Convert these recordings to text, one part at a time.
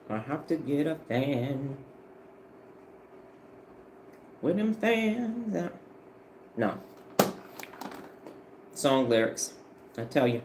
I have to get a fan. With them fans out. No. Song lyrics. I tell you.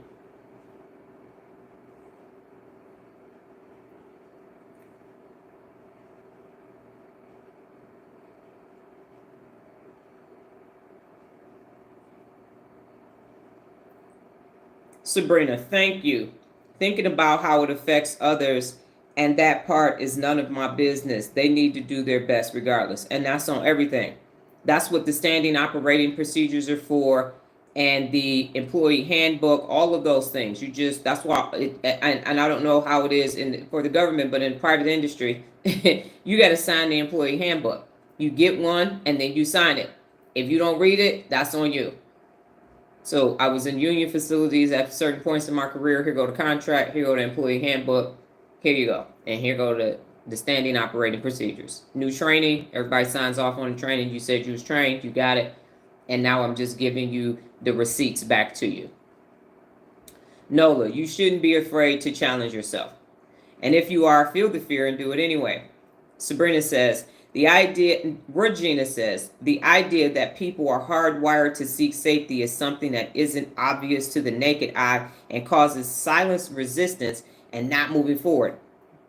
Sabrina, thank you. Thinking about how it affects others, and that part is none of my business. They need to do their best regardless. And that's on everything. That's what the standing operating procedures are for, and the employee handbook, all of those things. That's why, and I don't know how it is for the government, but in private industry, you got to sign the employee handbook. You get one and then you sign it. If you don't read it, that's on you. So I was in union facilities at certain points in my career. Here go the contract. Here go the employee handbook. Here you go. And here go the standing operating procedures. New training. Everybody signs off on the training. You said you was trained. You got it. And now I'm just giving you the receipts back to you. Nola, you shouldn't be afraid to challenge yourself. And if you are, feel the fear and do it anyway. Sabrina says, Regina says, the idea that people are hardwired to seek safety is something that isn't obvious to the naked eye and causes silent resistance and not moving forward.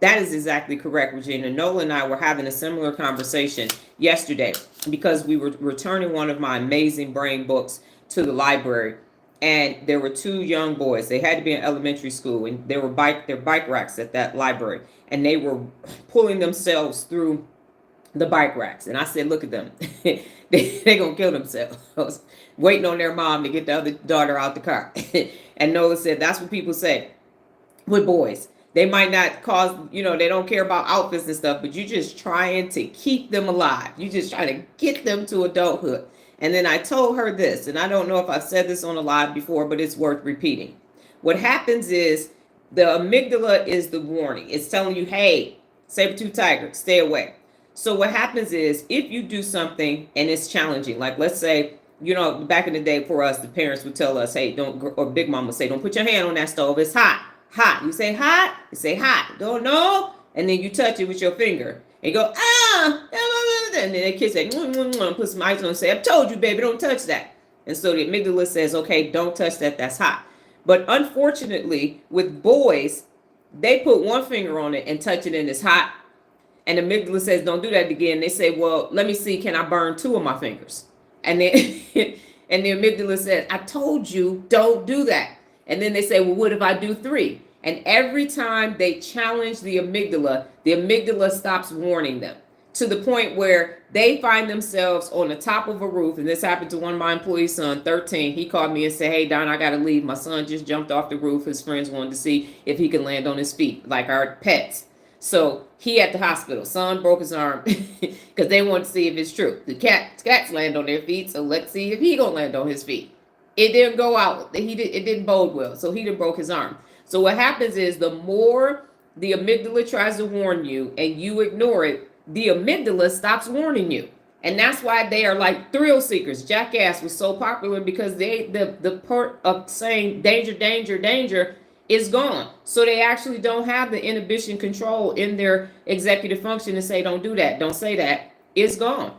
That is exactly correct, Regina. Nola and I were having a similar conversation yesterday because we were returning one of my amazing brain books to the library. And there were two young boys. They had to be in elementary school, and there were bike racks at that library, and they were pulling themselves through the bike racks. And I said, look at them. They're going to kill themselves, waiting on their mom to get the other daughter out the car. And Nola said, that's what people say with boys. They might not cause, they don't care about outfits and stuff, but you're just trying to keep them alive. You're just trying to get them to adulthood. And then I told her this, and I don't know if I've said this on a live before, but it's worth repeating. What happens is the amygdala is the warning. It's telling you, hey, saber-tooth tiger, stay away. So what happens is if you do something and it's challenging, like let's say, back in the day for us, the parents would tell us, hey, or Big Mom would say, don't put your hand on that stove. It's hot. Hot. You say hot. You say hot. Don't know. And then you touch it with your finger. And you go, ah. And then the kid say, put some ice on and say, I told you, baby, don't touch that. And so the amygdala says, okay, don't touch that. That's hot. But unfortunately, with boys, they put one finger on it and touch it and it's hot. And the amygdala says, don't do that again. They say, well, let me see, can I burn two of my fingers? And then and the amygdala says, I told you, don't do that. And then they say, well, what if I do three? And every time they challenge the amygdala stops warning them to the point where they find themselves on the top of a roof. And this happened to one of my employees' son, 13. He called me and said, hey, Don, I got to leave. My son just jumped off the roof. His friends wanted to see if he could land on his feet like our pets. So he at the hospital. Son broke his arm because they want to see if it's true. The cats land on their feet, so let's see if he gonna land on his feet. It didn't go out. It didn't bode well. So he done broke his arm. So what happens is the more the amygdala tries to warn you and you ignore it, the amygdala stops warning you. And that's why they are like thrill seekers. Jackass was so popular because the part of saying danger, danger, danger is gone. So they actually don't have the inhibition control in their executive function to say, don't do that, don't say that. It's gone.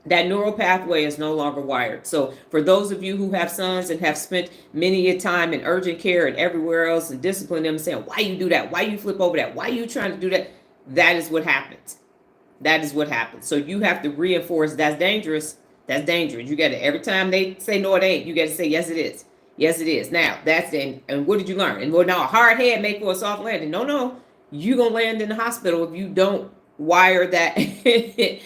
That neural pathway is no longer wired. So for those of you who have sons and have spent many a time in urgent care and everywhere else and discipline them and saying, why you do that? Why you flip over that? Why you trying to do that? That is what happens. That is what happens. So you have to reinforce that's dangerous. That's dangerous. You got to, every time they say no, it ain't, you got to say, yes, it is. Yes, it is. Now, that's it. And what did you learn? And well, now a hard head make for a soft landing. No. You're going to land in the hospital if you don't wire that.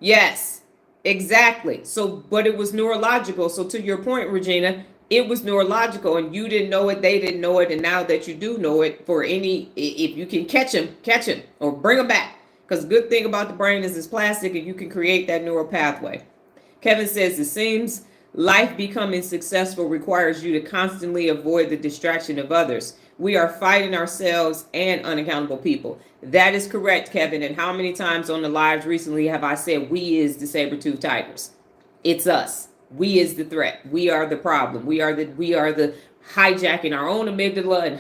Yes, exactly. So, but it was neurological. So to your point, Regina, it was neurological and you didn't know it. They didn't know it. And now that you do know it, if you can catch him or bring him back. Because the good thing about the brain is it's plastic and you can create that neural pathway. Kevin says, it seems life becoming successful requires you to constantly avoid the distraction of others. We are fighting ourselves and unaccountable people. That is correct, Kevin. And how many times on the lives recently have I said we is the saber-tooth tigers? It's us. We is the threat. We are the problem. We are the hijacking our own amygdala and